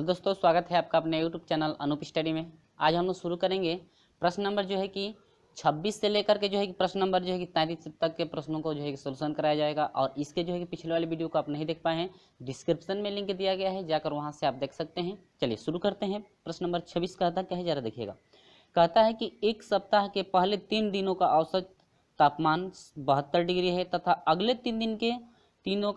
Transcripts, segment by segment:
दोस्तों, स्वागत है आपका अपने यूट्यूब चैनल अनूप स्टडी में। आज हम लोग शुरू करेंगे प्रश्न नंबर जो है कि 26 से लेकर के जो है कि प्रश्न नंबर जो है कि 33 तक के प्रश्नों को जो है कि सोल्यूशन कराया जाएगा। और इसके जो है कि पिछले वाले वीडियो को आप नहीं देख पाए हैं, डिस्क्रिप्शन में लिंक दिया गया है, जाकर वहाँ से आप देख सकते हैं। चलिए शुरू करते हैं। प्रश्न नंबर 26 कहता क्या है, जरा देखिएगा। कहता है कि एक सप्ताह के पहले 3 दिनों का औसत तापमान 72 डिग्री है तथा अगले 3 दिनों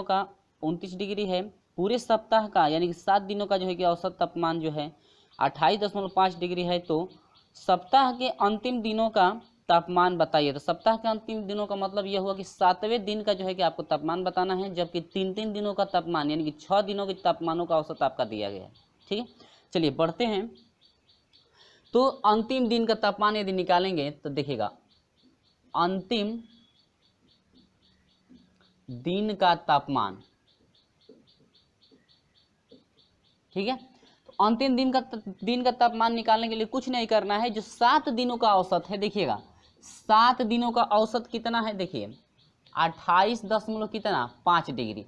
का 29 डिग्री है। पूरे सप्ताह का यानी कि 7 दिनों का जो है कि औसत तापमान जो है 28.5 डिग्री है। तो सप्ताह के अंतिम दिनों का तापमान बताइए। तो सप्ताह के अंतिम दिनों का मतलब यह हुआ कि 7वें दिन का जो है कि आपको तापमान बताना है, जबकि 3 दिनों का तापमान यानी कि 6 दिनों के तापमानों का औसत आपका दिया गया है। ठीक है, चलिए बढ़ते हैं। तो अंतिम दिन का तापमान यदि निकालेंगे तो देखिएगा, अंतिम दिन का तापमान, ठीक है। तो अंतिम दिन का तापमान निकालने के लिए कुछ नहीं करना है। जो 7 दिनों का औसत है, देखिएगा 7 दिनों का औसत कितना है, देखिए 28.5 डिग्री।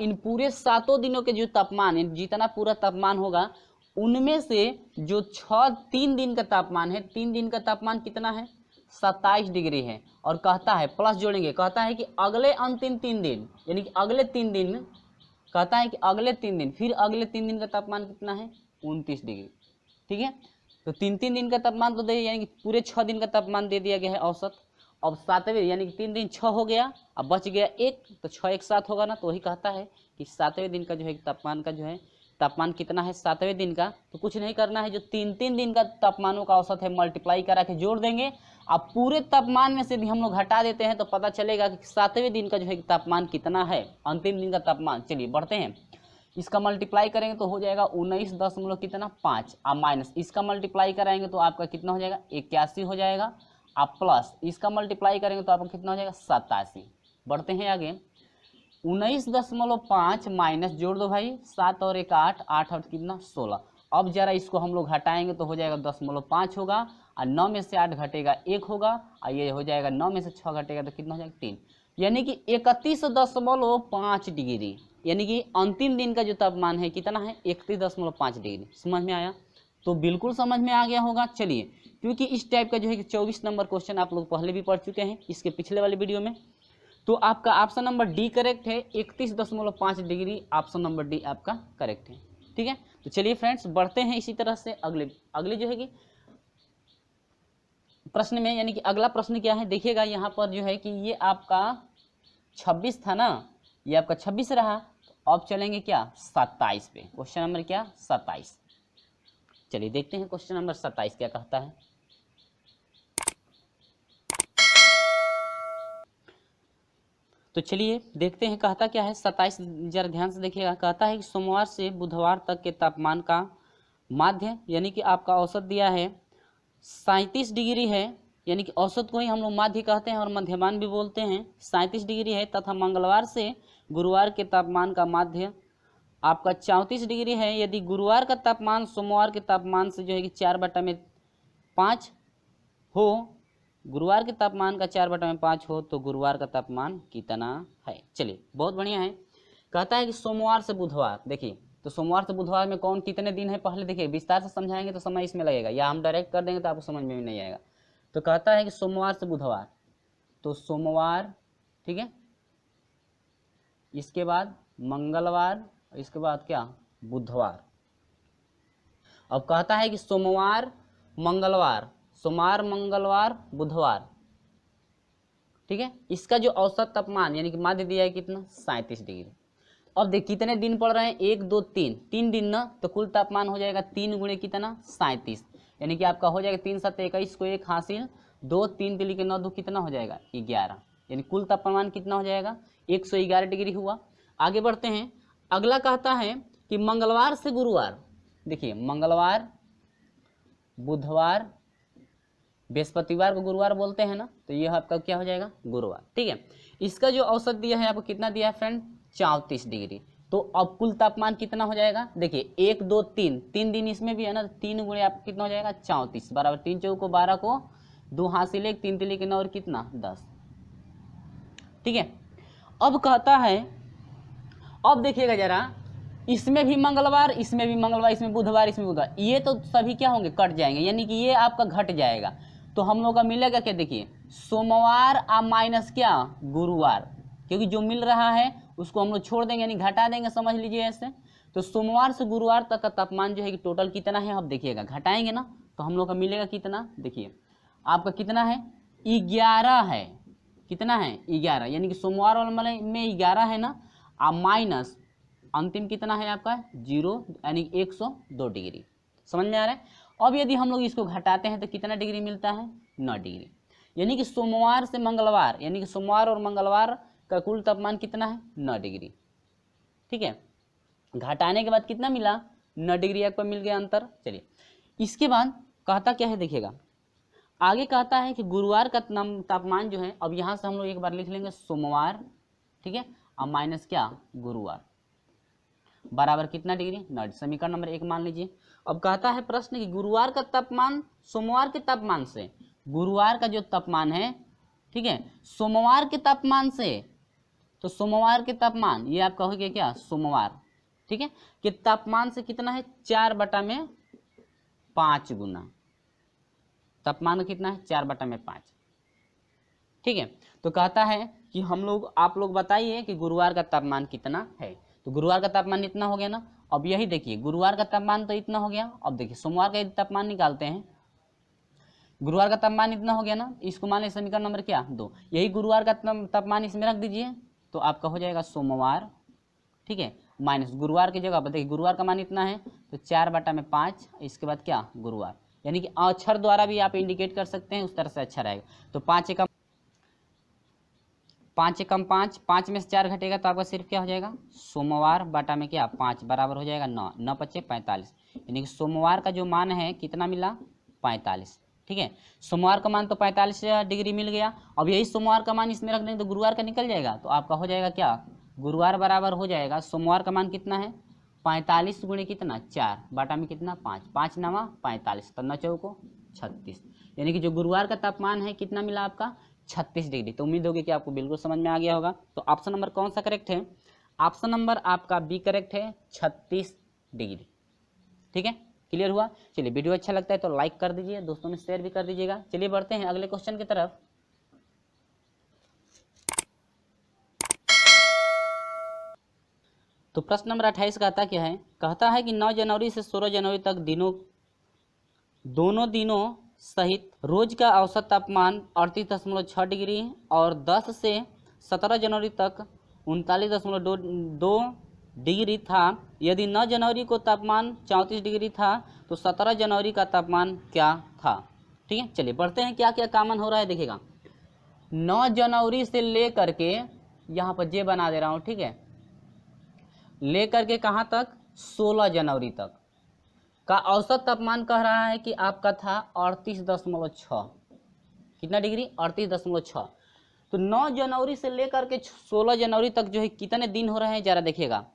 इन पूरे 7 दिनों के जो तापमान जितना पूरा तापमान होगा, उनमें से जो 3 दिन का तापमान है, 3 दिन का तापमान कितना है, 27 डिग्री है। और कहता है प्लस जोड़ेंगे, कहता है कि अगले अंतिम 3 दिन यानी कि अगले 3 दिन, कहता है कि अगले 3 दिन, फिर अगले 3 दिन का तापमान कितना है, 29 डिग्री। ठीक है, तो 3 दिन का तापमान तो दे, यानी कि पूरे 6 दिन का तापमान दे दिया गया है औसत। अब 7वें यानी कि 3 दिन 6 हो गया, अब बच गया 1, तो 6 एक साथ होगा ना। तो वही कहता है कि 7वें दिन का जो है तापमान कितना है 7वें दिन का। तो कुछ नहीं करना है, जो 3 दिन का तापमानों का औसत है मल्टीप्लाई करा के जोड़ देंगे। अब पूरे तापमान में से भी हम लोग हटा देते हैं तो पता चलेगा कि 7वें दिन का जो है तापमान कितना है, अंतिम दिन का तापमान। चलिए बढ़ते हैं। इसका मल्टीप्लाई करेंगे तो हो जाएगा 19.5, अब माइनस इसका मल्टीप्लाई कराएंगे तो आपका कितना हो जाएगा, 81 हो जाएगा। आप प्लस इसका मल्टीप्लाई करेंगे तो आपका कितना हो जाएगा, 87। बढ़ते हैं आगे। 19.5 माइनस जोड़ दो भाई, 7 और 1 8, 8 और कितना 16। अब जरा इसको हम लोग हटाएंगे तो हो जाएगा 10.5 होगा, और 9 में से 8 घटेगा 1 होगा, और ये हो जाएगा 9 में से 6 घटेगा तो कितना हो जाएगा 3, यानी कि 31.5 डिग्री। यानी कि अंतिम दिन का जो तापमान है कितना है, 31.5 डिग्री। समझ में आया? तो बिल्कुल समझ में आ गया होगा। चलिए, क्योंकि इस टाइप का जो है कि 24 नंबर क्वेश्चन आप लोग पहले भी पढ़ चुके हैं इसके पिछले वाले वीडियो में। तो आपका ऑप्शन नंबर डी करेक्ट है, 31.5 डिग्री ऑप्शन नंबर डी आपका करेक्ट है। ठीक है, तो चलिए फ्रेंड्स बढ़ते हैं इसी तरह से अगले जो है कि प्रश्न में। यानी कि अगला प्रश्न क्या है, देखिएगा यहाँ पर जो है कि ये आपका 26 था ना, ये आपका 26 रहा। तो अब चलेंगे क्या, 27 पे। क्वेश्चन नंबर क्या, 27। चलिए देखते हैं क्वेश्चन नंबर 27 क्या कहता है। तो चलिए देखते हैं कहता क्या है 27, जरा ध्यान से देखिएगा। कहता है कि सोमवार से बुधवार तक के तापमान का माध्य यानी कि आपका औसत दिया है 37 डिग्री है, यानी कि औसत को ही हम लोग माध्य कहते हैं और मध्यमान भी बोलते हैं। 37 डिग्री है तथा मंगलवार से गुरुवार के तापमान का माध्य आपका 34 डिग्री है। यदि गुरुवार का तापमान सोमवार के तापमान से जो है कि 4/5 हो, गुरुवार के तापमान का 4/5 हो, तो गुरुवार का तापमान कितना है। चलिए बहुत बढ़िया है। कहता है कि सोमवार से बुधवार, देखिए तो सोमवार से बुधवार में कौन कितने दिन है, पहले देखिए विस्तार से समझाएंगे तो समय इसमें लगेगा, या हम डायरेक्ट कर देंगे तो आपको समझ में भी नहीं आएगा। तो कहता है कि सोमवार से बुधवार, तो सोमवार, ठीक है, इसके बाद मंगलवार, इसके बाद क्या, बुधवार। अब कहता है कि सोमवार मंगलवार, सोमवार मंगलवार बुधवार, ठीक है, इसका जो औसत तापमान यानी कि माध्य दिया है कितना, 37 डिग्री। अब देख कितने दिन पड़ रहे हैं, 1 2 3 दिन ना, तो कुल तापमान हो जाएगा 3 गुणे कितना, 37, यानी कि आपका हो जाएगा 3 7 21 को 1 हासिल, 2 3 तिली के 9 2 कितना हो जाएगा, 11, यानी कुल तापमान कितना हो जाएगा, 111 डिग्री हुआ। आगे बढ़ते हैं। अगला कहता है कि मंगलवार से गुरुवार, देखिए मंगलवार, बुधवार, बृहस्पतिवार को गुरुवार बोलते हैं ना, तो यह आपका क्या हो जाएगा, गुरुवार। ठीक है, इसका जो औसत दिया है आपको कितना दिया है फ्रेंड, 34 डिग्री। तो अब कुल तापमान कितना हो जाएगा, देखिए 1 2 3 दिन इसमें भी है ना, 3 गुणे आपको कितना हो जाएगा, 34 बराबर 3 चौको को 12 को 2 हासिल 1 3 तिली के 9 और कितना 10। ठीक है, अब कहता है, अब देखिएगा जरा, इसमें भी मंगलवार, इसमें भी मंगलवार, इसमें बुधवार, इसमें बुधवार, ये तो सभी क्या होंगे, कट जाएंगे, यानी कि ये आपका घट जाएगा। तो हम लोग का मिलेगा क्या, देखिए सोमवार आ माइनस क्या, गुरुवार, क्योंकि जो मिल रहा है उसको हम लोग छोड़ देंगे यानी घटा देंगे, समझ लीजिए ऐसे। तो सोमवार से गुरुवार तक का तापमान जो है कि टोटल कितना है, अब देखिएगा घटाएंगे ना तो हम लोग का मिलेगा कितना, देखिए आपका कितना है, 11 है, कितना है 11, यानी कि सोमवार वाले में 11 है ना, आ माइनस अंतिम कितना है आपका 0, यानी 102 डिग्री, समझ में आ रहा है। अब यदि हम लोग इसको घटाते हैं तो कितना डिग्री मिलता है, 9 डिग्री, यानी कि सोमवार से मंगलवार, यानी कि सोमवार और मंगलवार का कुल तापमान कितना है, 9 डिग्री, ठीक है। घटाने के बाद कितना मिला, 9 डिग्री आपको मिल गया अंतर। चलिए इसके बाद कहता क्या है, देखिएगा आगे कहता है कि गुरुवार का तापमान जो है, अब यहाँ से हम लोग एक बार लिख लेंगे सोमवार, ठीक है, अब माइनस क्या गुरुवार, बराबर कितना डिग्री, 9। समीकरण नंबर 1 मान लीजिए। अब कहता है प्रश्न कि गुरुवार का तापमान सोमवार के तापमान से, गुरुवार का जो तापमान है, ठीक है, सोमवार के तापमान से, तो सोमवार के तापमान ये आपका हो गया क्या, सोमवार, ठीक है, कि तापमान से कितना है, 4/5 गुना, तापमान कितना है 4/5, ठीक है। तो कहता है कि हम लोग, आप लोग बताइए कि गुरुवार का तापमान कितना है। तो गुरुवार का तापमान इतना हो गया ना, अब यही देखिए गुरुवार का तापमान तो इतना हो गया, अब देखिए सोमवार का तापमान निकालते हैं, गुरुवार का तापमान इतना हो गया ना, इसको मान लीजिए समीकरण नंबर क्या 2, यही गुरुवार का तापमान इसमें रख दीजिए तो आपका हो जाएगा सोमवार, ठीक है, माइनस गुरुवार की जगह पर देखिए गुरुवार का मान इतना है तो 4/5, इसके बाद क्या गुरुवार, यानी कि अक्षर द्वारा भी आप इंडिकेट कर सकते हैं, उस तरह से अच्छा रहेगा। तो 5 एकम 5, 5 में से 4 घटेगा तो आपका सिर्फ क्या हो जाएगा, सोमवार बटा में क्या 5 बराबर हो जाएगा 9, 9 × 5 = 45, यानी कि सोमवार का जो मान है कितना मिला 45, ठीक है। सोमवार का मान तो 45 डिग्री मिल गया, अब यही सोमवार का मान इसमें रख देंगे तो गुरुवार का निकल जाएगा, तो आपका हो जाएगा क्या, गुरुवार बराबर हो जाएगा, सोमवार का मान कितना है 45 गुणे कितना 4 बटा में कितना 5, 5 9 45, तो 9 चौको 36, यानी कि जो गुरुवार का तापमान है कितना मिला आपका 36 डिग्री। तो उम्मीद होगी कि आपको बिल्कुल समझ में आ गया होगा। तो ऑप्शन नंबर कौन सा करेक्ट है, ऑप्शन नंबर आपका बी करेक्ट है, 36 डिग्री, ठीक है, क्लियर हुआ। चलिए वीडियो अच्छा लगता है तो लाइक कर दीजिए, दोस्तों में शेयर भी कर दीजिएगा। चलिए बढ़ते हैं अगले क्वेश्चन की तरफ। तो प्रश्न नंबर 28 कहता क्या है, कहता है कि 9 जनवरी से 16 जनवरी तक दोनों दिनों सहित रोज का औसत तापमान 38.6 डिग्री और 10 से 17 जनवरी तक 39.2 डिग्री था। यदि 9 जनवरी को तापमान 34 डिग्री था तो 17 जनवरी का तापमान क्या था, ठीक है। चलिए बढ़ते हैं क्या क्या कॉमन हो रहा है, देखिएगा 9 जनवरी से लेकर के यहाँ पर जे बना दे रहा हूँ, ठीक है, लेकर के कहाँ तक 16 जनवरी तक का औसत तापमान कह रहा है कि आपका था 38.6, कितना डिग्री 38.6। तो 9 जनवरी से लेकर के 16 जनवरी तक जो है कितने दिन हो रहे हैं जरा देखिएगा,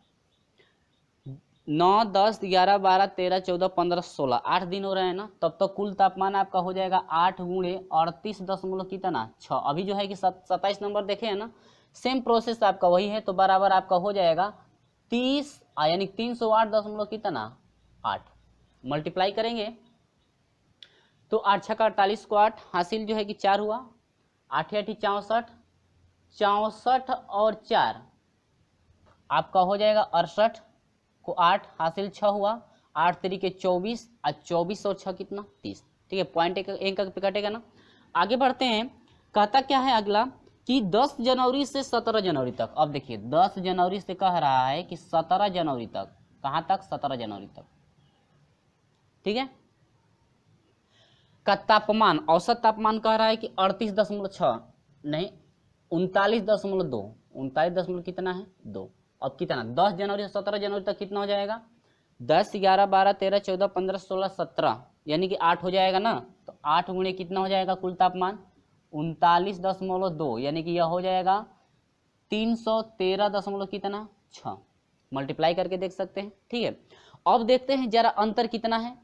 9 10 11 12 13 14 15 16, 8 दिन हो रहे हैं ना, तब तो कुल तापमान आपका हो जाएगा 8 गुणे 38 कितना 6। अभी जो है कि 27 नंबर देखे हैं ना, सेम प्रोसेस आपका वही है, तो बराबर आपका हो जाएगा 30, यानी 308 कितना 8, मल्टीप्लाई करेंगे तो 8 6 48 को 8 हासिल जो है कि 4 हुआ, 8 8 64, 64 और 4 आपका हो जाएगा 68 को 8 हासिल 6 हुआ, 8 3 = 24, 24 और 6 कितना 30, ठीक है, पॉइंट एक पे कटेगा ना। आगे बढ़ते हैं, कहता क्या है अगला कि 10 जनवरी से 17 जनवरी तक। अब देखिए 10 जनवरी से कह रहा है कि 17 जनवरी तक, कहाँ तक 17 जनवरी तक, ठीक है, का तापमान औसत तापमान कह रहा है कि 38.6 नहीं 39.2, 39 कितना है 2। अब कितना 10 जनवरी से 17 जनवरी तक कितना हो जाएगा, 10 11 12 13 14 15 16 17, यानी कि 8 हो जाएगा ना, तो 8 गुणे कितना हो जाएगा कुल तापमान 39.2, यानी कि यह हो जाएगा 313 कितना 6, मल्टीप्लाई करके देख सकते हैं, ठीक है। अब देखते हैं जरा अंतर कितना है,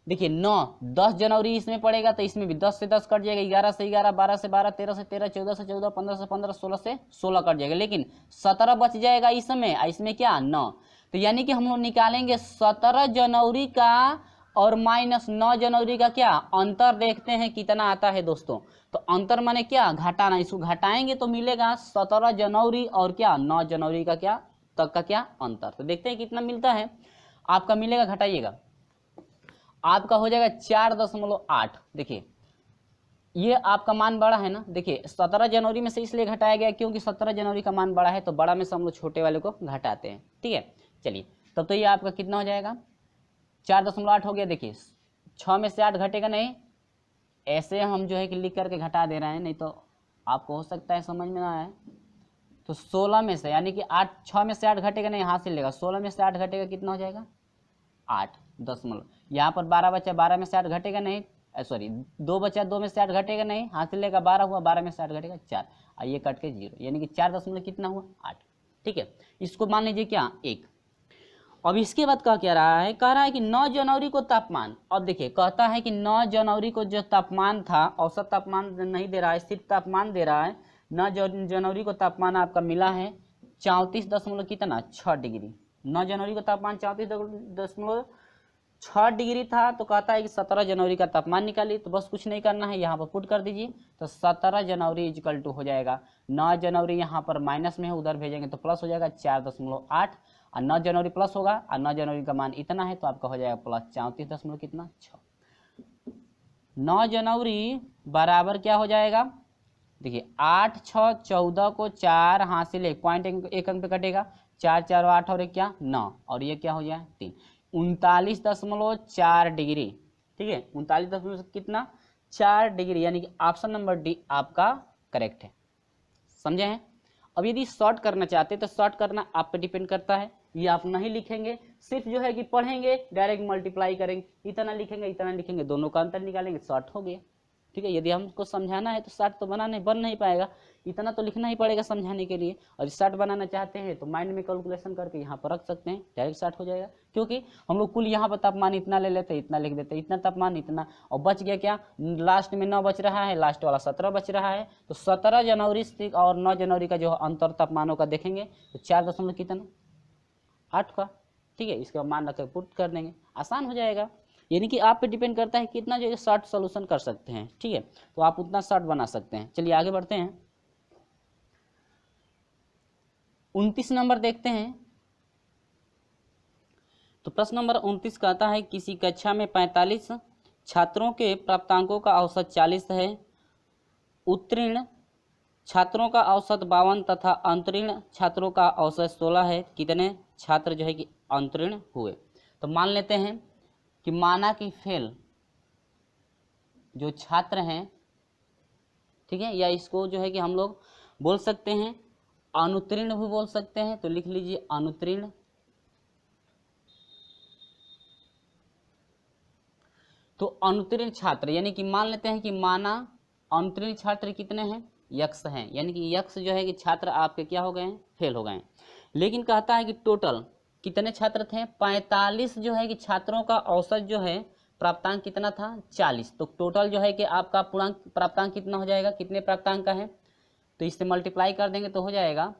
देखिए 9 10 जनवरी इसमें पड़ेगा तो इसमें भी 10 से 10 कट जाएगा, 11 से 11, 12 से 12, 13 से 13, 14 से 14, 15 से 15, 16 से 16 कट जाएगा, लेकिन 17 बच जाएगा इसमें क्या 9, तो यानी कि हम लोग निकालेंगे 17 जनवरी का और माइनस 9 जनवरी का क्या अंतर, देखते हैं कितना आता है दोस्तों। तो अंतर माने क्या घटाना, इसको घटाएंगे तो मिलेगा 17 जनवरी और क्या 9 जनवरी का क्या तक का क्या अंतर। तो देखते हैं कितना मिलता है आपका, मिलेगा घटाइएगा आपका हो जाएगा 4.8। देखिए ये आपका मान बड़ा है ना, देखिए 17 जनवरी में से इसलिए घटाया गया क्योंकि 17 जनवरी का मान बड़ा है, तो बड़ा में से हम लोग छोटे वाले को घटाते हैं। ठीक है, चलिए तब तो ये आपका कितना हो जाएगा 4.8 हो गया। देखिए 6 में से 8 घटेगा नहीं, ऐसे हम जो है कि लिख करके घटा दे रहे हैं, नहीं तो आपको हो सकता है समझ में ना आए। तो 16 में से यानी कि 8, 6 में से 8 घटेगा नहीं, हाथ से लेगा, 16 में से 8 घटेगा कितना हो जाएगा 8 दशमलव, यहाँ पर 12 बचा, 12 में से 8 घटेगा नहीं, सॉरी 2 बचा, 2 में से 8 घटेगा नहीं, हाथ से लेगा 12 हुआ, 12 में से 8 घटेगा 4, और ये कट के 0, यानी कि 4 दशमलव कितना हुआ 8। ठीक है, इसको मान लीजिए क्या 1। अब इसके बाद कह रहा है, कह रहा है कि 9 जनवरी को तापमान, अब देखिए कहता है कि 9 जनवरी को जो तापमान था, औसत तापमान नहीं दे रहा है, सिर्फ तापमान दे रहा है। 9 जनवरी को तापमान आपका मिला है 34 कितना 6 डिग्री। 9 जनवरी को तापमान 34.6 डिग्री था। तो कहता है कि 17 जनवरी का तापमान निकालिए, तो बस कुछ नहीं करना है, यहाँ पर पुट कर दीजिए। तो 17 जनवरी इक्वल टू हो जाएगा 9 जनवरी, यहाँ पर माइनस में है, उधर भेजेंगे तो प्लस हो जाएगा 4.8, और 9 जनवरी प्लस होगा, और 9 जनवरी का मान इतना है तो आपका हो जाएगा प्लस 34 कितना 6। 9 जनवरी बराबर क्या हो जाएगा, देखिए 8 6 14 को 4 हाथ से ले, पॉइंट एक अंक पे कटेगा, 4 4 8 और एक क्या 9, और ये क्या हो जाए 3, 39.4 डिग्री। ठीक है, 39 कितना 4 डिग्री, यानी कि ऑप्शन नंबर डी आपका करेक्ट है। समझे हैं। अब यदि शॉर्ट करना चाहते हैं तो शॉर्ट करना आप पे डिपेंड करता है, ये आप नहीं लिखेंगे, सिर्फ जो है कि पढ़ेंगे, डायरेक्ट मल्टीप्लाई करेंगे, इतना लिखेंगे इतना लिखेंगे, दोनों का अंतर निकालेंगे, शॉर्ट हो गया। ठीक है, यदि हमको समझाना है तो शॉर्ट तो बन नहीं पाएगा, इतना तो लिखना ही पड़ेगा समझाने के लिए। और शॉर्ट बनाना चाहते हैं तो माइंड में कैलकुलेशन करके यहाँ पर रख सकते हैं, डायरेक्ट शॉर्ट हो जाएगा। क्योंकि हम लोग कुल यहाँ पर तापमान इतना ले लेते हैं, इतना लिख देते हैं, इतना तापमान इतना, और बच गया क्या लास्ट में 9 बच रहा है, लास्ट वाला 17 बच रहा है। तो 17 जनवरी से और 9 जनवरी का जो अंतर तापमानों का देखेंगे तो 4 कितना 8 का। ठीक है, इसका मान रख पुट कर देंगे, आसान हो जाएगा। यानी कि आप पे डिपेंड करता है कितना जो है शॉर्ट सॉल्यूशन कर सकते हैं। ठीक है, तो आप उतना शॉर्ट बना सकते हैं। चलिए आगे बढ़ते हैं, 29 नंबर देखते हैं। तो प्रश्न नंबर 29 कहता है, किसी कक्षा में 45 छात्रों के प्राप्तांकों का औसत 40 है, उत्तीर्ण छात्रों का औसत 52 तथा अंतरीण छात्रों का औसत 16 है, कितने छात्र जो है कि अंतरीण हुए। तो मान लेते हैं कि माना कि फेल जो छात्र हैं, ठीक है, या इसको जो है कि हम लोग बोल सकते हैं अनुत्तीर्ण भी बोल सकते हैं, तो लिख लीजिए अनुत्तीर्ण। तो अनुत्तीर्ण छात्र यानी कि मान लेते हैं कि माना अनुत्तीर्ण छात्र कितने हैं यक्स हैं, यानी कि यक्स जो है कि छात्र आपके क्या हो गए हैं फेल हो गए हैं। लेकिन कहता है कि टोटल कितने छात्र थे 45 जो है कि छात्रों का औसत जो है प्राप्तांक कितना था 40। तो टोटल जो है कि आपका पूर्णांक प्राप्तांक कितना हो जाएगा, कितने प्राप्तांक का है, तो इससे मल्टीप्लाई कर देंगे तो हो जाएगा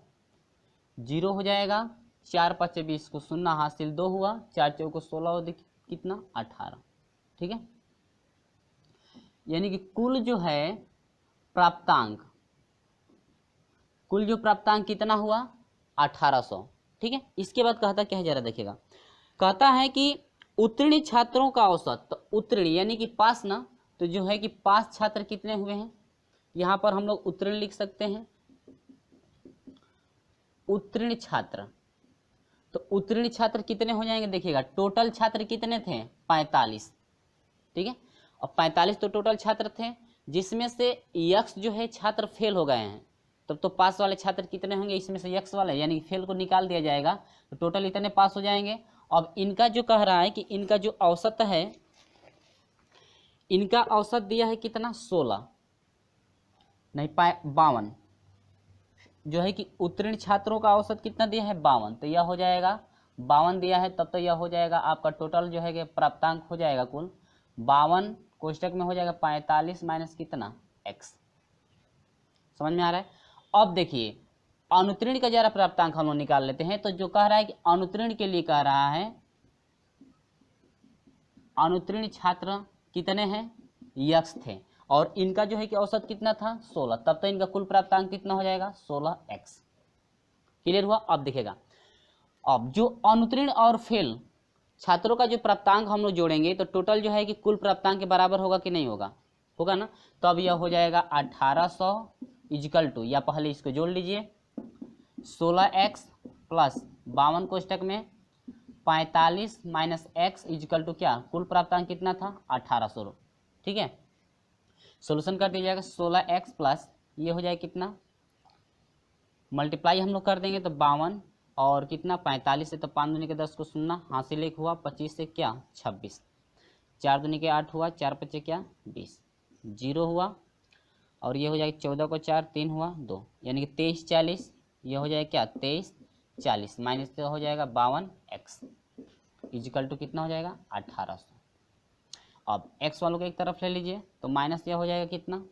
0 हो जाएगा, 4 5 20 को 0 हासिल 2 हुआ, 4 4 को 16 कितना 18। ठीक है, यानी कि कुल जो है प्राप्तांक, कुल जो प्राप्तांक कितना हुआ 1800। ठीक है, इसके बाद कहता क्या है जरा देखिएगा, कहता है कि उत्तीर्ण छात्रों का औसत, तो उत्तीर्ण यानी कि पास ना, तो जो है कि पास छात्र कितने हुए हैं, यहाँ पर हम लोग उत्तीर्ण लिख सकते हैं उत्तीर्ण छात्र। तो उत्तीर्ण छात्र कितने हो जाएंगे देखिएगा, टोटल छात्र कितने थे 45। ठीक है, और 45 तो टोटल छात्र थे, जिसमें से यक्स जो है छात्र फेल हो गए हैं, तब तो पास वाले छात्र कितने होंगे, इसमें से यक्स वाले यानी फेल को निकाल दिया जाएगा, तो टोटल इतने पास हो जाएंगे। अब इनका जो कह रहा है कि इनका जो औसत है, इनका औसत दिया है कितना 16 नहीं 52, जो है कि उत्तीर्ण छात्रों का औसत कितना दिया है 52, तो यह हो जाएगा 52 दिया है, तब तो यह हो जाएगा आपका टोटल जो है कि प्राप्तांक हो जाएगा कुल 52 कोष्टक में हो जाएगा 45 माइनस कितना x। समझ में आ रहा है। अब देखिए अनुत्तीर्ण का जरा प्राप्तांक हम लोग निकाल लेते हैं। तो जो कह रहा है कि अनुत्तीर्ण के लिए कह रहा है, अनुत्तीर्ण छात्र कितने हैं, यक्स थे, और इनका जो है कि औसत कितना था 16, तब तो इनका कुल प्राप्तांक कितना हो जाएगा 16x। क्लियर हुआ। अब देखिएगा, अब जो अनुत्तीर्ण और फेल छात्रों का जो प्राप्तांक हम लोग जोड़ेंगे तो टोटल जो है कि कुल प्राप्तांक के बराबर होगा कि नहीं होगा, होगा ना। तो अब यह हो जाएगा 1800 इजिकल टू, या पहले इसको जोड़ लीजिए 16x प्लस 52 कोष्टक में 45 माइनस x इजिकल टू क्या, कुल प्राप्तांक कितना था 1800। ठीक है, सोल्यूशन कर दिया जाएगा 16x प्लस ये हो जाएगा कितना, मल्टीप्लाई हम लोग कर देंगे तो 52 और कितना 45 से, तो 5 दूनी के 10 को 0, हासिल 1 हुआ, 25 से क्या 26, 4 दूनी के 8 हुआ, 4 पचे क्या 20, 0 हुआ, और ये हो जाएगा 14 को 4 3 हुआ 2, यानी कि 23 40, ये हो जाएगा क्या 23 40 माइनस तो हो जाएगा 52x इजिकल टू कितना हो जाएगा 1800। अब x वालों को एक तरफ ले लीजिए तो माइनस यह हो जाएगा कितना,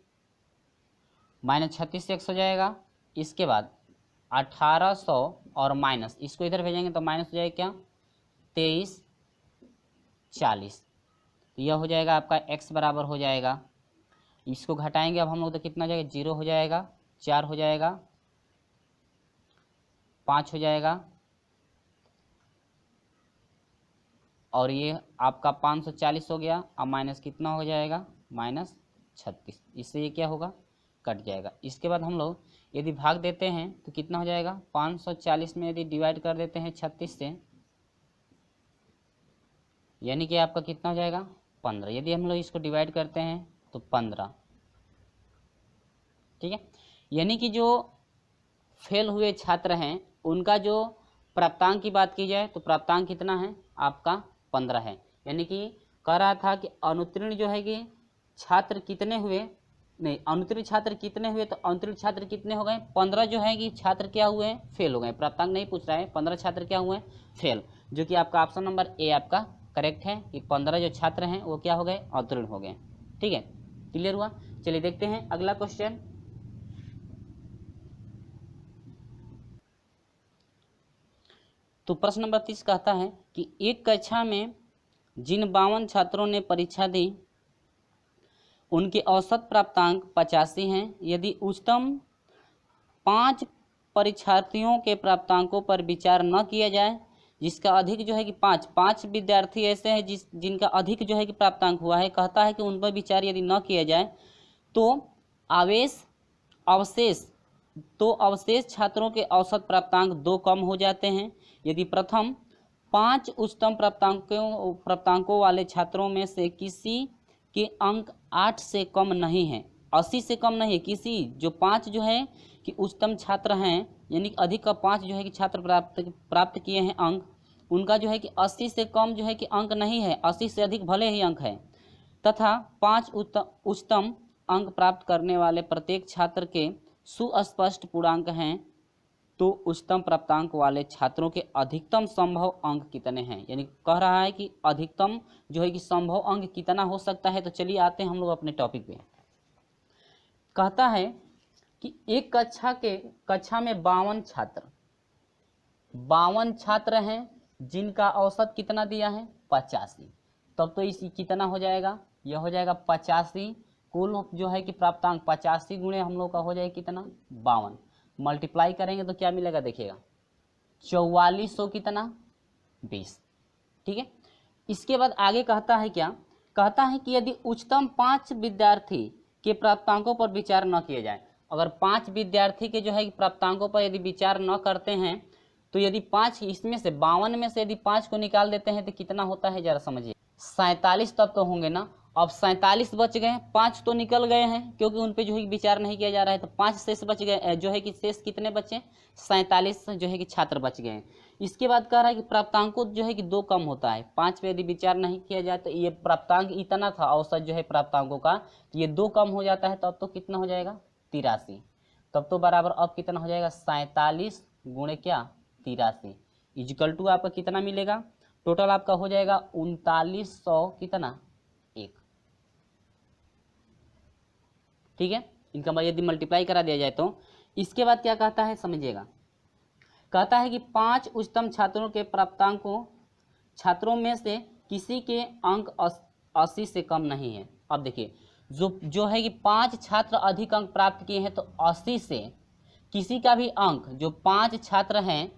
माइनस 36 x हो जाएगा। इसके बाद 1800 और माइनस इसको इधर भेजेंगे तो माइनस हो जाएगा क्या 23 40, तो यह हो जाएगा आपका x बराबर हो जाएगा, इसको घटाएंगे अब हम लोग तो कितना हो जाएगा 0 हो जाएगा, 4 हो जाएगा, 5 हो जाएगा, और ये आपका 540 हो गया। अब माइनस कितना हो जाएगा माइनस 36, इससे ये क्या होगा कट जाएगा। इसके बाद हम लोग यदि भाग देते हैं तो कितना हो जाएगा 540 में यदि डिवाइड कर देते हैं 36 से, यानी कि आपका कितना हो जाएगा 15, यदि हम लोग इसको डिवाइड करते हैं तो 15। ठीक है, यानी कि जो फेल हुए छात्र हैं उनका जो प्राप्तांक की बात की जाए तो प्राप्तांक कितना है आपका 15 है। यानी कि कह रहा था कि अनुत्तीर्ण जो है कि छात्र कितने हुए, नहीं अनुत्तीर्ण छात्र कितने हुए, तो अनुत्तीर्ण छात्र कितने हो गए 15 जो है कि छात्र क्या हुए हैं फेल हो गए। प्राप्तांक नहीं पूछ रहा है, 15 छात्र क्या हुए फेल, जो कि आपका ऑप्शन नंबर ए आपका करेक्ट है कि 15 जो छात्र हैं वो क्या हो गए अवतीर्ण हो गए। ठीक है, क्लियर हुआ। चलिए देखते हैं अगला क्वेश्चन। तो प्रश्न नंबर 30 कहता है कि एक कक्षा में जिन 52 छात्रों ने परीक्षा दी उनके औसत प्राप्तांक 85 हैं। यदि उच्चतम 5 परीक्षार्थियों के प्राप्तांकों पर विचार न किया जाए, जिसका अधिक जो है कि पाँच विद्यार्थी ऐसे हैं जिनका अधिक जो है कि प्राप्तांक हुआ है, कहता है कि उन पर विचार यदि न किया जाए तो अवशेष छात्रों के औसत प्राप्तांक 2 कम हो जाते हैं। यदि प्रथम 5 उच्चतम प्राप्तांकों वाले छात्रों में से किसी के अंक 8 से कम नहीं है, 80 से कम नहीं है, किसी जो 5 जो है कि उच्चतम छात्र हैं, यानी अधिक का 5 जो है कि छात्र प्राप्त किए हैं अंक, उनका जो है कि 80 से कम जो है कि अंक नहीं है, 80 से अधिक भले ही अंक है, तथा 5 उच्चतम अंक प्राप्त करने वाले प्रत्येक छात्र के सुस्पष्ट पूर्णांक हैं, तो उच्चतम प्राप्तांक वाले छात्रों के अधिकतम संभव अंक कितने हैं। यानी कह रहा है कि अधिकतम जो है कि संभव अंक कितना हो सकता है। तो चलिए आते हैं हम लोग अपने टॉपिक पे। कहता है कि एक कक्षा में 52 छात्र हैं जिनका औसत कितना दिया है 85, तब तो इसी कितना हो जाएगा, यह हो जाएगा 85, कुल जो है कि प्राप्तांक 85 गुणे हम लोग का हो जाएगा कितना 52, मल्टीप्लाई करेंगे तो क्या मिलेगा देखिएगा 4400 कितना 20। ठीक है, इसके बाद आगे कहता है क्या, कहता है कि यदि उच्चतम 5 विद्यार्थी के प्राप्तांकों पर विचार न किया जाए, अगर 5 विद्यार्थी के जो है कि प्राप्तांकों पर यदि विचार न करते हैं तो यदि 5 इसमें से 52 में से यदि 5 को निकाल देते हैं तो कितना होता है जरा समझिए 47 तब तो होंगे ना। अब 47 बच गए, 5 तो निकल गए हैं क्योंकि उन पे जो है विचार नहीं किया जा रहा है, तो 5 शेष बच गए, जो है कि शेष कितने बचे 47 जो है कि छात्र बच गए हैं। इसके बाद कह रहा है कि प्राप्तांकों जो है कि 2 कम होता है, 5 पे यदि विचार नहीं किया जाए तो ये प्राप्तांक इतना था औसत जो है प्राप्तांकों का, तो ये 2 कम हो जाता है, तब तो कितना हो जाएगा 83, तब तो बराबर अब कितना हो जाएगा 47 गुणे क्या 83 इजिकल टू आपका कितना मिलेगा, टोटल आपका हो जाएगा 3900 कितना 1। ठीक है, इनका यदि मल्टीप्लाई करा दिया जाए तो इसके बाद क्या कहता है समझिएगा, कहता है कि 5 उच्चतम छात्रों के प्राप्तांकों छात्रों में से किसी के अंक 80 से कम नहीं है। अब देखिए जो है कि 5 छात्र अधिक अंक प्राप्त किए हैं, तो 80 से किसी का भी अंक, जो 5 छात्र हैं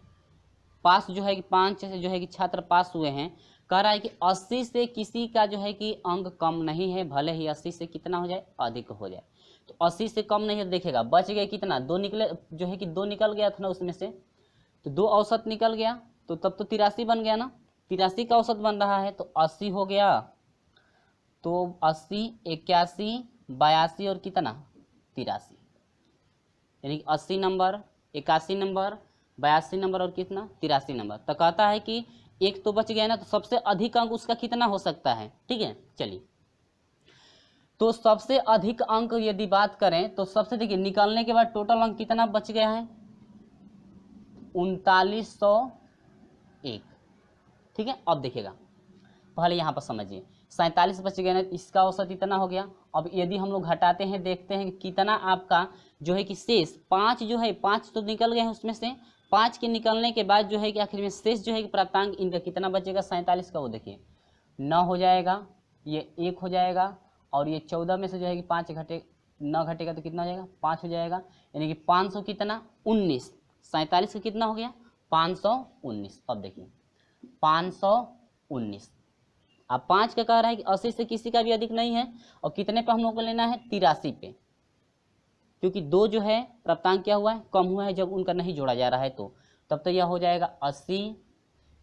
पास, जो है कि 5 जो है कि छात्र पास हुए हैं, कह रहा है कि 80 से किसी का जो है कि अंक कम नहीं है, भले ही 80 से कितना हो जाए, अधिक हो जाए। तो 80 से कम नहीं है, देखिएगा बच गए कितना, 2 निकले, जो है कि 2 निकल गया था ना उसमें से, तो 2 औसत निकल गया, तो तब तो 83 बन गया ना, 83 का औसत बन रहा है, तो 80 हो गया, तो 80, 81, 82 और कितना 83, यानी 80 नंबर, 81 नंबर, 82 नंबर और कितना 83 नंबर। तो कहता है कि एक तो बच गया ना, तो सबसे अधिक अंक उसका कितना हो सकता है। ठीक है, चलिए, तो सबसे अधिक अंक यदि बात करें तो सबसे, देखिए निकालने के बाद टोटल अंक कितना बच गया है, 3901। ठीक है, अब देखिएगा पहले यहाँ पर समझिए, 47 बच गया ना, इसका औसत इतना हो गया। अब यदि हम लोग घटाते हैं, देखते हैं कि कितना आपका जो है कि शेष 5 जो है, 5 तो निकल गए हैं उसमें से, 5 के निकलने के बाद जो है कि आखिर में शेष जो है कि प्राप्तांक इनका कितना बचेगा 47 का, वो देखिए 9 हो जाएगा, ये 1 हो जाएगा, और ये 14 में से जो है कि 5 घटे 9 घटेगा तो कितना हो जाएगा 5 हो जाएगा, यानी कि 500 कितना 19, 47 का कितना हो गया 519। अब देखिए 519, अब 5 का कह रहा है कि 80 से किसी का भी अधिक नहीं है, और कितने पे हम लोग को लेना है 83 पे, क्योंकि 2 जो है प्राप्तांक क्या हुआ है कम हुआ है जब उनका नहीं जोड़ा जा रहा है, तो तब तो यह हो जाएगा 80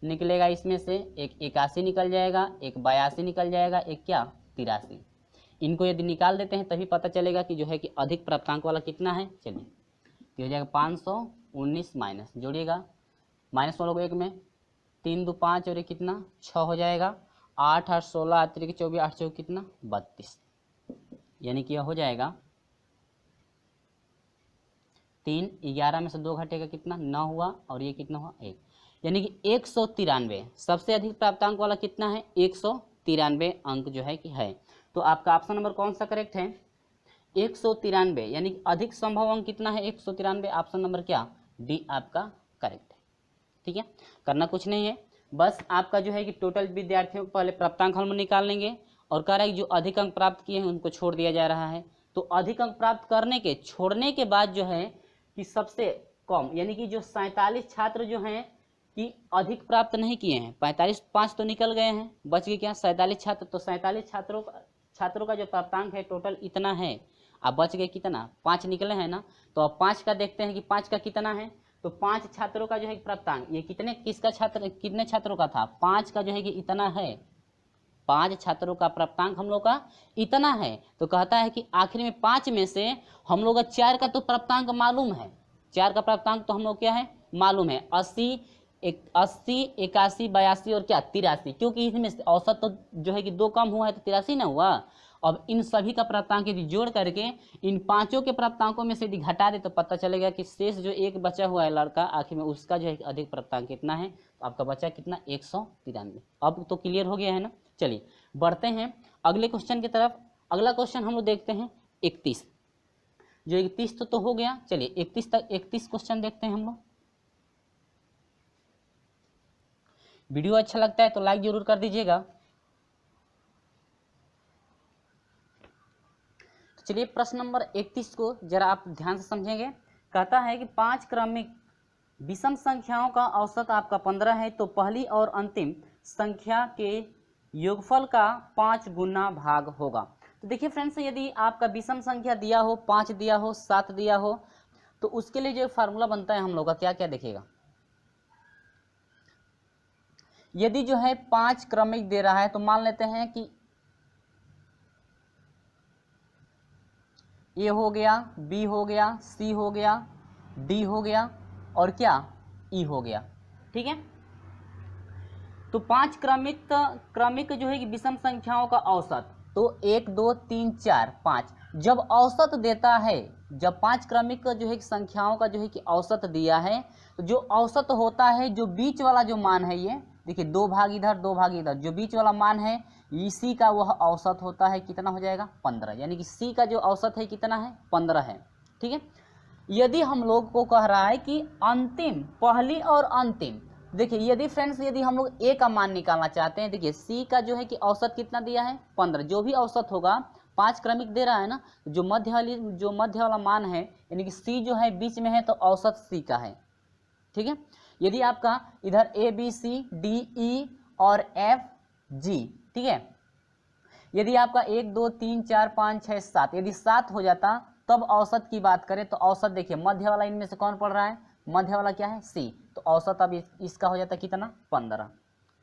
निकलेगा, इसमें से एक 81 निकल जाएगा, एक 82 निकल जाएगा, एक क्या 83। इनको यदि निकाल देते हैं तभी पता चलेगा कि जो है कि अधिक प्राप्तांक वाला कितना है। चलिए ये हो जाएगा 519 माइनस, जोड़िएगा माइनस वालों को एक में, 3 2 5 और ये कितना 6 हो जाएगा, 8 8 16 8 3 24 8 4 कितना 32, यानी कि यह हो जाएगा 3 11 में से 2 घटेगा कितना 9 हुआ, और ये कितना हुआ 1, यानी कि 193 सबसे अधिक प्राप्तांक वाला कितना है 193 अंक जो है कि है। तो आपका ऑप्शन नंबर कौन सा करेक्ट है 193, यानी कि अधिक संभव अंक कितना है 193, ऑप्शन नंबर क्या डी आपका करेक्ट है। ठीक है, करना कुछ नहीं है, बस आपका जो है कि टोटल विद्यार्थियों को पहले प्राप्तांक हम निकाल लेंगे, और कह रहा है कि जो अधिक अंक प्राप्त किए हैं उनको छोड़ दिया जा रहा है। तो अधिक अंक प्राप्त करने के छोड़ने के बाद जो है कि सबसे कम, यानी कि जो 47 छात्र जो हैं कि अधिक प्राप्त नहीं किए हैं, 45 5 तो निकल गए हैं, बच गए क्या 47 छात्र, तो 47 छात्रों का जो प्राप्तांक है टोटल इतना है, अब बच गए कितना 5 निकले हैं ना, तो अब 5 का देखते हैं कि 5 का कितना है, तो 5 छात्रों का जो है प्राप्तांक, ये कितने किसका छात्र कितने छात्रों का था 5 का जो है कि इतना है, 5 छात्रों का प्राप्तांक हम लोग का इतना है। तो कहता है कि आखिर में 5 में से हम लोग का 4 का तो प्राप्तांक मालूम है, 4 का प्राप्तांक तो हम लोग क्या है मालूम है 80 81 82 और क्या 83, क्योंकि इसमें औसत तो जो है कि 2 कम हुआ है तो 83 ना हुआ। अब इन सभी का प्राप्तांक यदि जोड़ करके इन 5 के प्राप्तांकों में से यदि घटा दे तो पता चलेगा कि शेष जो एक बचा हुआ है लड़का आखिर में उसका जो है अधिक प्राप्तांक कितना है, तो आपका बचा कितना 193। अब तो क्लियर हो गया है ना। चलिए बढ़ते हैं अगले क्वेश्चन की तरफ। अगला क्वेश्चन हम लोग देखते हैं 31, जो 31 तो हो गया। चलिए 31 क्वेश्चन देखते हैं हम लोग। वीडियो अच्छा लगता है तो लाइक जरूर कर दीजिएगा। तो चलिए प्रश्न नंबर 31 को जरा आप ध्यान से समझेंगे। कहता है कि 5 क्रमिक विषम संख्याओं का औसत आपका 15 है, तो पहली और अंतिम संख्या के योगफल का 5 गुना भाग होगा। तो देखिए फ्रेंड्स, यदि आपका विषम संख्या दिया हो, 5 दिया हो, 7 दिया हो, तो उसके लिए जो फार्मूला बनता है हम लोग का क्या क्या देखिएगा। यदि जो है 5 क्रमिक दे रहा है तो मान लेते हैं कि ए हो गया, बी हो गया, सी हो गया, डी हो गया और क्या ई हो गया। ठीक है, तो 5 क्रमिक जो है कि विषम संख्याओं का औसत, तो 1 2 3 4 5 जब औसत देता है, जब 5 क्रमिक जो है कि संख्याओं का जो है कि औसत दिया है, तो जो औसत होता है, जो बीच वाला जो मान है, ये देखिए 2 भाग इधर 2 भाग इधर, जो बीच वाला मान है इसी का वह औसत होता है, कितना हो जाएगा 15, यानी कि सी का जो औसत है कितना है 15 है। ठीक है, यदि हम लोग को कह रहा है कि अंतिम, पहली और अंतिम, देखिए यदि फ्रेंड्स यदि हम लोग ए का मान निकालना चाहते हैं, देखिए सी का जो है कि औसत कितना दिया है 15, जो भी औसत होगा 5 क्रमिक दे रहा है ना, जो मध्य वाला मान है यानी कि सी जो है बीच में है तो औसत सी का है, ठीक है। यदि आपका इधर A B C D E और एफ जी, ठीक है, यदि आपका 1 2 3 4 5 6 7 यदि 7 हो जाता तब औसत की बात करें तो औसत देखिए मध्य वाला इनमें से कौन पढ़ रहा है, मध्य वाला क्या है सी, तो औसत अब इसका हो जाता कितना 15,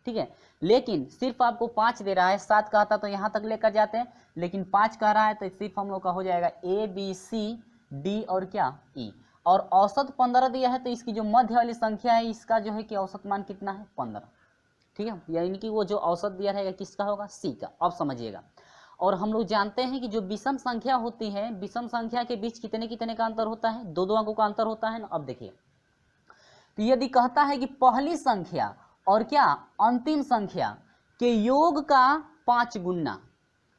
ठीक है। लेकिन सिर्फ आपको 5 दे रहा है, 7 कहता तो यहाँ तक लेकर जाते हैं, लेकिन 5 कह रहा है तो सिर्फ हम लोग का हो जाएगा ए बी सी डी और क्या ई, और औसत 15 दिया है तो इसकी जो मध्य वाली संख्या है इसका जो है कि औसत मान कितना है 15, ठीक है। यानी कि वो जो औसत दिया रहेगा किसका होगा सी का, अब समझिएगा। और हम लोग जानते हैं कि जो विषम संख्या होती है, विषम संख्या के बीच कितने कितने का अंतर होता है, 2 2 अंकों का अंतर होता है ना। अब देखिए तो यदि कहता है कि पहली संख्या और क्या अंतिम संख्या के योग का 5 गुना,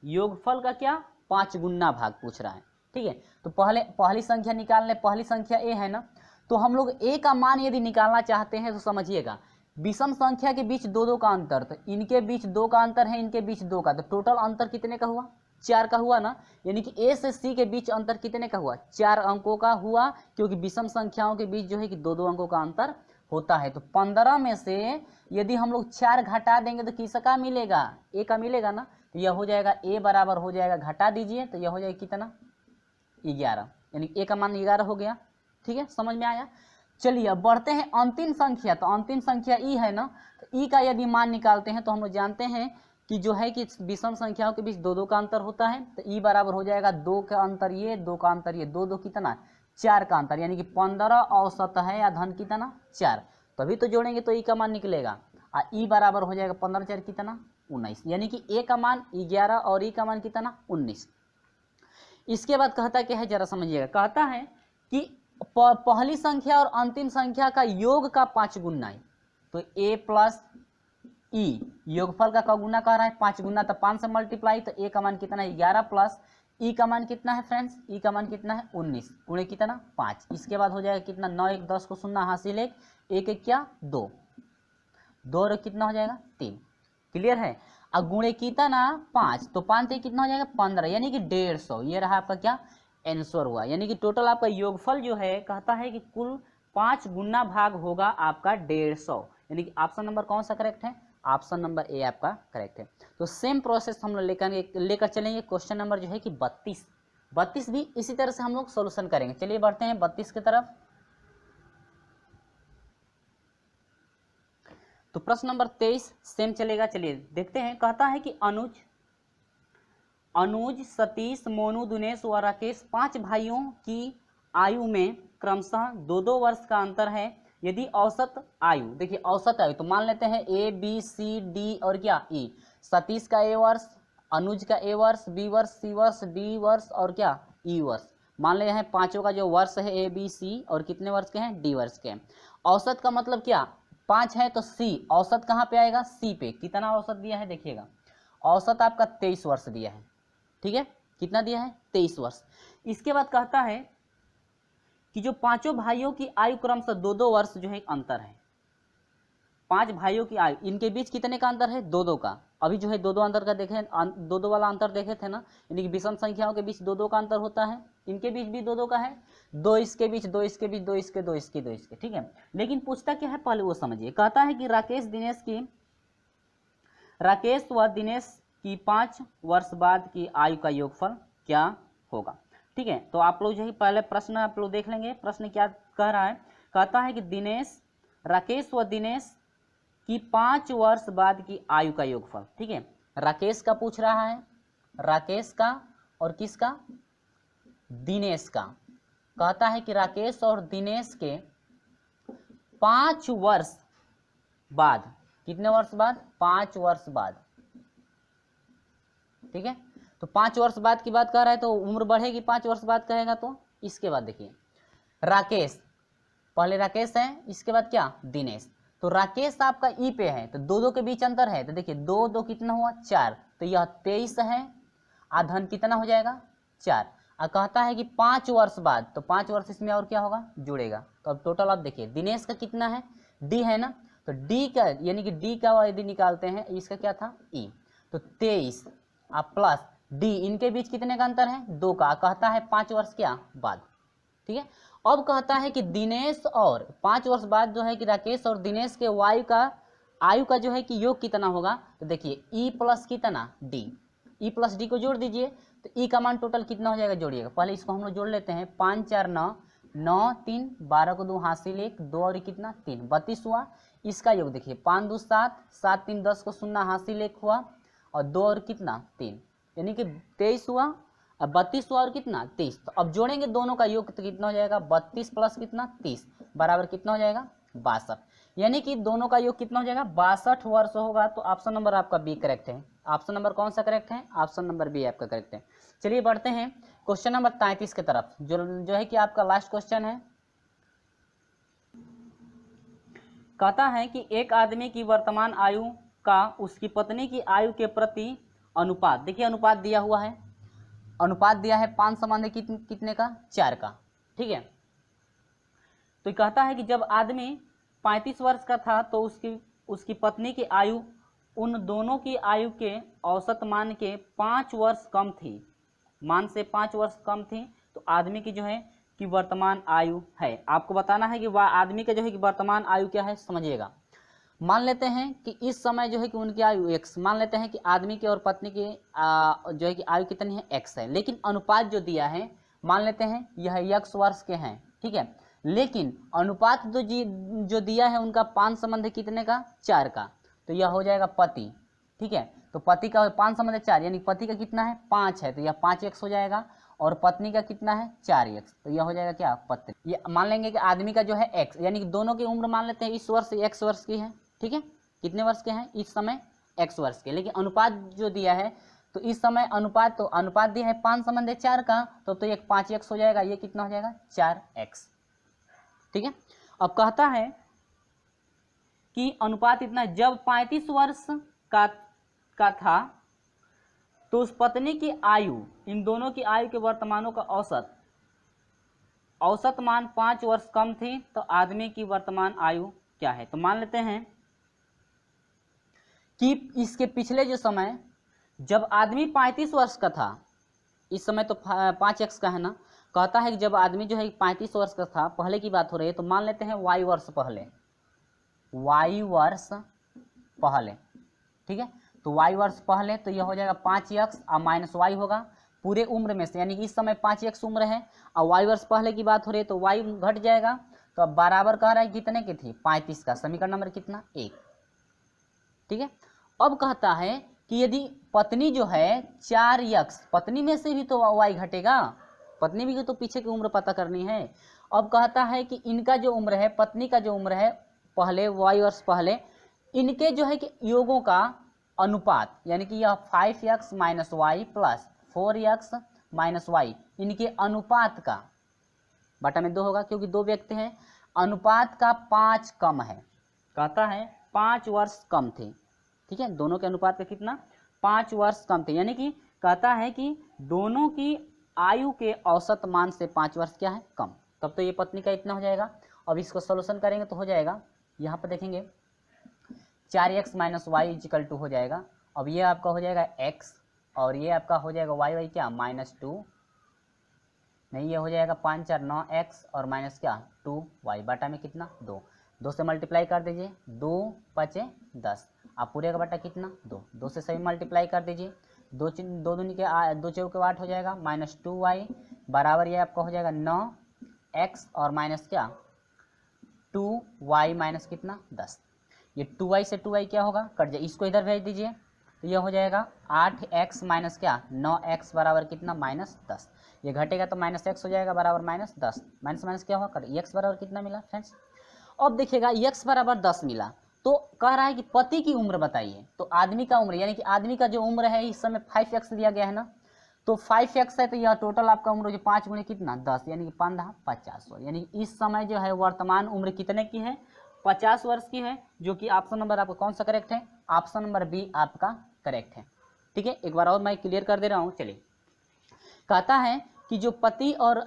योगफल का क्या 5 गुना भाग पूछ रहा है, ठीक है। तो पहली संख्या निकालने, पहली संख्या ए है ना, तो हम लोग ए का मान यदि निकालना चाहते हैं तो समझिएगा विषम संख्या के बीच 2 2 का अंतर, तो इनके बीच 2 का अंतर है, इनके बीच 2 का, तो टोटल अंतर कितने का हुआ 4 का हुआ ना, यानी कि ए से सी के बीच अंतर कितने का हुआ 4 अंकों का हुआ, क्योंकि विषम संख्याओं के बीच जो है कि 2 2 अंकों का अंतर होता है। तो 15 में से यदि हम लोग 4 घटा देंगे तो किसका मिलेगा, ए का मिलेगा ना, तो यह हो जाएगा ए बराबर हो जाएगा, घटा दीजिए तो यह हो जाएगा कितना 11, यानी ए का मान 11 हो गया, ठीक है, समझ में आया। चलिए अब बढ़ते हैं अंतिम संख्या, तो अंतिम संख्या ई है ना, तो ई का यदि मान निकालते हैं तो हम लोग जानते हैं कि जो है कि विषम संख्याओं के बीच 2 2 का अंतर होता है, तो ई बराबर हो जाएगा 2 का अंतर ये, 2 का अंतर ये, 2 2 कितना 4 का अंतर, यानी कि 15 औसत है या धन कितना 4, तभी तो जोड़ेंगे तो ई का मान निकलेगा, और ई बराबर हो जाएगा 15 4 कितना 19, यानी कि ए का मान 11 और ई का मान कितना 19। इसके बाद कहता क्या है जरा समझिएगा, कहता है कि पहली संख्या और अंतिम संख्या का योग का 5 गुना है, तो a प्लस ई योगफल का गुना कह रहा है 5 गुना, तो 5 से मल्टीप्लाई, तो a का मान कितना है 11 प्लस ई का मान कितना है फ्रेंड्स, ई का मान कितना है 19 गुणे कितना 5, इसके बाद हो जाएगा कितना 9 1 10 को शून्य हासिल 1 1 1 क्या 2 2 और कितना हो जाएगा 3, क्लियर है। अब गुणे कितना 5, तो 5 से कितना हो जाएगा 15, यानी कि 150, ये रहा आपका क्या आंसर हुआ, यानी कि टोटल आपका योगफल जो है कहता है कि कुल 5 गुना भाग होगा आपका 150, यानी कि ऑप्शन नंबर कौन सा करेक्ट है, ऑप्शन नंबर ए आपका करेक्ट है। तो सेम प्रोसेस हम लोग लेकर चलेंगे, क्वेश्चन नंबर जो है कि 32 भी इसी तरह से हम लोग सोल्यूशन करेंगे। चलिए बढ़ते हैं 32 की तरफ। तो प्रश्न नंबर 23 सेम चलेगा, चलिए देखते हैं। कहता है कि अनुज सतीश मोनू दिनेश व राकेश 5 भाइयों की आयु में क्रमशः 2 2 वर्ष का अंतर है। यदि औसत आयु, देखिए औसत आयु तो मान लेते हैं ए बी सी डी और क्या ई, सतीश का ए वर्ष, अनुज का ए वर्ष, बी वर्ष, सी वर्ष, डी वर्ष और क्या ई वर्ष, मान ले हैं पांचों का जो वर्ष है ए बी सी और कितने वर्ष के हैं डी वर्ष के। औसत का मतलब क्या 5 है तो सी, औसत कहाँ पे आएगा सी पे, कितना औसत दिया है देखिएगा, औसत आपका 23 वर्ष दिया है, ठीक है, कितना दिया है 23 वर्ष। इसके बाद कहता है कि जो पांचों भाइयों की आयु क्रम से 2 2 वर्ष जो है अंतर है, 5 भाइयों की आयु, इनके बीच कितने का अंतर है 2 2 का, अभी जो है 2 2 अंतर का देखे, 2 2 वाला अंतर देखे थे ना, यानी कि विषम संख्याओं के बीच 2 2 का अंतर होता है, इनके बीच भी 2 2 का है, 2 इसके बीच, 2 इसके बीच, 2 इसके, 2 इसके, 2 इसके, ठीक है। लेकिन पूछता क्या है पहले वो समझिए। कहता है कि राकेश व दिनेश की 5 वर्ष बाद की आयु का योगफल क्या होगा, ठीक है। तो आप लोग जो है पहले प्रश्न आप लोग देख लेंगे, प्रश्न क्या कह रहा है। कहता है कि राकेश व दिनेश की 5 वर्ष बाद की आयु का योगफल, ठीक है। राकेश का पूछ रहा है, राकेश का और किसका दिनेश का। कहता है कि राकेश और दिनेश के 5 वर्ष बाद, कितने वर्ष बाद 5 वर्ष बाद, ठीक है। तो 5 वर्ष बाद की बात कर रहा है तो उम्र बढ़ेगी 5 वर्ष बाद कहेगा तो। इसके बाद देखिए राकेश, पहले राकेश है, इसके बाद क्या दिनेश, तो राकेश आपका ई पे है तो 2 2 के बीच अंतर है, तो देखिए 2 2 कितना हुआ 4, तो यह 23 है, आधन कितना हो जाएगा 4, और कहता है कि 5 वर्ष बाद, तो 5 वर्ष इसमें और क्या होगा, जुड़ेगा। तो अब टोटल आप देखिए दिनेश का कितना है, डी है ना, तो डी का यानी कि डी का यदि निकालते हैं, इसका क्या था ई, तो 23 आप प्लस डी, इनके बीच कितने का अंतर है, 2 का, कहता है 5 वर्ष क्या बाद। ठीक है, अब कहता है कि दिनेश और 5 वर्ष बाद जो है कि राकेश और दिनेश के आयु का जो है कि योग कितना होगा, तो देखिए ई प्लस कितना डी, ई प्लस डी को जोड़ दीजिए, तो ई का मान टोटल कितना हो जाएगा, जोड़िएगा। पहले इसको हम लोग जोड़ लेते हैं, 5 4 9, 9 3 12 को 2 हासिल 1, 2 और कितना 3, 32 हुआ। इसका योग देखिए 5 2 7, 7 3 10 को 0 हासिल 1 हुआ, और 2 और कितना 3, यानी कि 23 हुआ, अब 32 हुआ और कितना 23। तो अब जोड़ेंगे दोनों का योग तो कितना हो जाएगा, 32 प्लस कितना 30 बराबर कितना हो जाएगा 62, यानी कि दोनों का योग कितना हो जाएगा 62 वर्ष होगा। तो ऑप्शन नंबर आपका बी करेक्ट है। ऑप्शन नंबर कौन सा करेक्ट है, ऑप्शन नंबर बी आपका करेक्ट है। चलिए बढ़ते हैं क्वेश्चन नंबर 33 की तरफ, जो है कि आपका लास्ट क्वेश्चन है। कहता है कि एक आदमी की वर्तमान आयु का उसकी पत्नी की आयु के प्रति अनुपात, देखिए अनुपात दिया हुआ है, अनुपात दिया है 5 संबंध कितने का, 4 का। ठीक है, तो कहता है कि जब आदमी 35 वर्ष का था तो उसकी पत्नी की आयु उन दोनों की आयु के औसत मान के 5 वर्ष कम थी, मान से 5 वर्ष कम थी। तो आदमी की जो है कि वर्तमान आयु है, आपको बताना है कि वह आदमी का जो है कि वर्तमान आयु क्या है, समझिएगा। मान लेते हैं कि इस समय जो है कि उनकी आयु x, मान लेते हैं कि आदमी की और पत्नी की जो है कि आयु कितनी है x है, लेकिन अनुपात जो दिया है मान लेते हैं यह x वर्ष के हैं। ठीक है, लेकिन अनुपात जो दिया है उनका 5 संबंध कितने का, 4 का, तो यह हो जाएगा पति। ठीक है, तो पति का 5 संबंध 4, यानी पति का कितना है 5 है, तो यह 5x हो जाएगा, और पत्नी का कितना है 4x, तो यह हो जाएगा क्या पत्नी। ये मान लेंगे कि आदमी का जो है x, यानी कि दोनों की उम्र मान लेते हैं इस वर्ष x वर्ष की है। ठीक है, कितने वर्ष के हैं इस समय, x वर्ष के, लेकिन अनुपात जो दिया है तो इस समय अनुपात, तो अनुपात दिया है 5 संबंध 4 का, तो एक 5x हो जाएगा, ये कितना हो जाएगा 4x। ठीक है, अब कहता है कि अनुपात इतना, जब 35 वर्ष का था तो उस पत्नी की आयु, इन दोनों की आयु के वर्तमानों का औसत मान 5 वर्ष कम थी, तो आदमी की वर्तमान आयु क्या है। तो मान लेते हैं कि इसके पिछले जो समय जब आदमी 35 वर्ष का था, इस समय तो 5x का है ना, कहता है कि जब आदमी जो है 35 वर्ष का था, पहले की बात हो रही है, तो मान लेते हैं y वर्ष पहले, y वर्ष पहले। ठीक है, तो y वर्ष पहले, तो यह हो जाएगा 5x और माइनस y होगा पूरे उम्र में से, यानी कि इस समय 5x उम्र है और y वर्ष पहले की बात हो रही है, तो y घट जाएगा। तो अब बराबर कह रहा है कितने की थी 35 का, समीकरण नंबर कितना 1। ठीक है, अब कहता है कि यदि पत्नी जो है 4x, पत्नी में से भी तो y घटेगा, पत्नी भी तो पीछे की उम्र पता करनी है। अब कहता है कि इनका जो उम्र है, पत्नी का जो उम्र है पहले y वर्ष पहले, इनके जो है कि योगों का अनुपात, यानी कि यह 5x minus Y plus 4x minus Y, इनके अनुपात का बटा में 2 होगा, क्योंकि 2 व्यक्ति हैं, अनुपात का 5 कम है, कहता है 5 वर्ष कम थे। ठीक है, दोनों के अनुपात का कितना 5 वर्ष कम थे, यानी कि कहता है कि दोनों की आयु के औसत मान से 5 वर्ष क्या है कम, तब तो ये पत्नी का इतना हो जाएगा। अब इसको सोल्यूशन करेंगे तो हो जाएगा, यहाँ पर देखेंगे 4x minus Y is equal to हो जाएगा, अब ये आपका हो जाएगा x और ये आपका हो जाएगा y क्या -2, नहीं ये हो जाएगा 5 4 9x और माइनस क्या 2y बटा में कितना 2, 2 से मल्टीप्लाई कर दीजिए, 2 5 10, आप पूरे का बटा कितना 2, 2 से सभी मल्टीप्लाई कर दीजिए, 2 दूनी के 2 चौके 8 हो जाएगा, -2y बराबर ये आपका हो जाएगा 9x और माइनस क्या 2y माइनस कितना 10, ये 2y से 2y क्या होगा कट जाए, इसको इधर भेज दीजिए, तो यह हो जाएगा 8x माइनस क्या 9x बराबर कितना -10, ये घटेगा तो -x हो जाएगा बराबर -10, माइनस माइनस क्या होगा कट, x बराबर कितना मिला फ्रेंड्स। अब देखिएगा x बराबर 10 मिला, तो कह रहा है कि पति की उम्र बताइए, तो आदमी का उम्र यानी कि आदमी का जो उम्र है इस समय 5x लिया गया है ना, तो 5x है, तो यह टोटल आपका उम्र जो 5 गुणे कितना 10, यानी कि 5 50, यानी कि इस समय जो है वर्तमान उम्र कितने की है 50 वर्ष की है, जो कि ऑप्शन नंबर आपका कौन सा करेक्ट है, ऑप्शन नंबर बी आपका करेक्ट है। ठीक है, एक बार और मैं क्लियर कर दे रहा हूँ। चलिए, कहता है कि जो पति और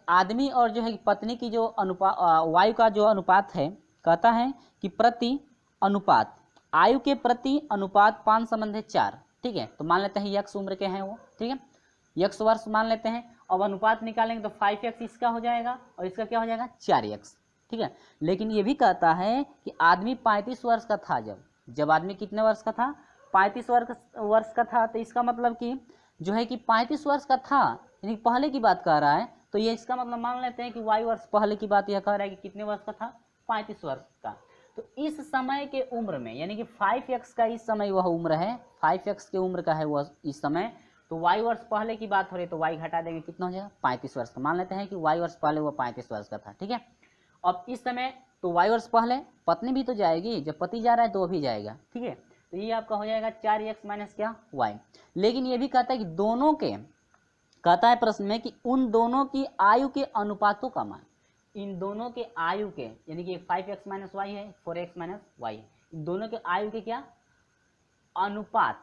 आदमी और जो है पत्नी की जो वायु का जो अनुपात है, कहता है कि प्रति अनुपात आयु के प्रति अनुपात 5 संबंध है 4। ठीक है, तो मान लेते हैं यक्स उम्र के हैं वो। ठीक है, यक्स वर्ष मान लेते हैं। अब अनुपात निकालेंगे तो 5x इसका हो जाएगा और इसका क्या हो जाएगा 4x। ठीक है, लेकिन ये भी कहता है कि आदमी 35 वर्ष का था जब आदमी कितने वर्ष का था, 35 वर्ष का था। तो इसका मतलब कि जो है कि 35 वर्ष का था, यानी पहले की बात कह रहा है। तो ये इसका मतलब मान लेते हैं कि वायु वर्ष पहले की बात यह कह रहा है कि कितने वर्ष का था, 35 वर्ष का। तो इस समय के उम्र में, यानी कि 5x का इस समय वह उम्र है, 5x के उम्र का है वह इस समय। तो वायु वर्ष पहले की बात हो रही है तो वाई घटा देंगे, कितना हो जाएगा 35 वर्ष का। मान लेते हैं कि वायु वर्ष पहले वह 35 वर्ष का था। ठीक है, अब इस समय तो वायु वर्ष पहले पत्नी भी तो जाएगी, जब पति जा रहा है तो वो भी जाएगा। ठीक है, तो ये आपका हो जाएगा 4x माइनस क्या y। लेकिन ये भी कहता है कि दोनों के, कहता है प्रश्न में कि उन दोनों की आयु के अनुपातों का मान, इन दोनों के आयु के, यानी कि 5x माइनस वाई है, 4x माइनस वाई है, इन दोनों के आयु के क्या अनुपात,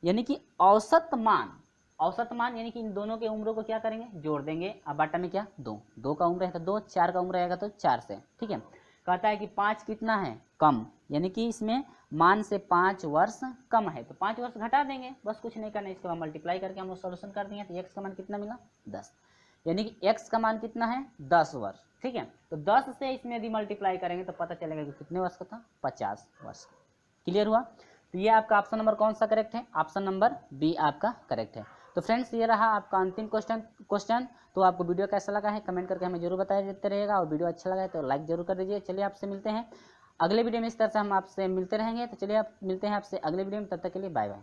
यानी कि औसत मान। औसत मान यानी कि इन दोनों के उम्रों को क्या करेंगे, जोड़ देंगे। अब बाटा में क्या 2 का उम्र है तो 2, 4 का उम्र रहेगा तो 4 से। ठीक है, कहता है कि 5 कितना है कम, यानी कि इसमें मान से 5 वर्ष कम है, तो 5 वर्ष घटा देंगे, बस कुछ नहीं करना। इसके बाद मल्टीप्लाई करके हम लोग सोल्यूशन कर दिए तो x का मान कितना मिला 10, यानी कि x का मान कितना है 10 वर्ष। ठीक है, तो 10 से इसमें यदि मल्टीप्लाई करेंगे तो पता चलेगा कि कितने वर्ष का था, 50 वर्ष का। क्लियर हुआ? तो ये आपका ऑप्शन नंबर कौन सा करेक्ट है, ऑप्शन नंबर बी आपका करेक्ट है। तो फ्रेंड्स ये रहा आपका अंतिम क्वेश्चन। तो आपको वीडियो कैसा लगा है कमेंट करके हमें जरूर बताया देते रहेगा, और वीडियो अच्छा लगा है तो लाइक जरूर कर दीजिए। चलिए आपसे मिलते हैं अगले वीडियो में, इस तरह से हम आपसे मिलते रहेंगे। तो चलिए आप मिलते हैं आपसे अगले वीडियो में, तब तक के लिए बाय बाय।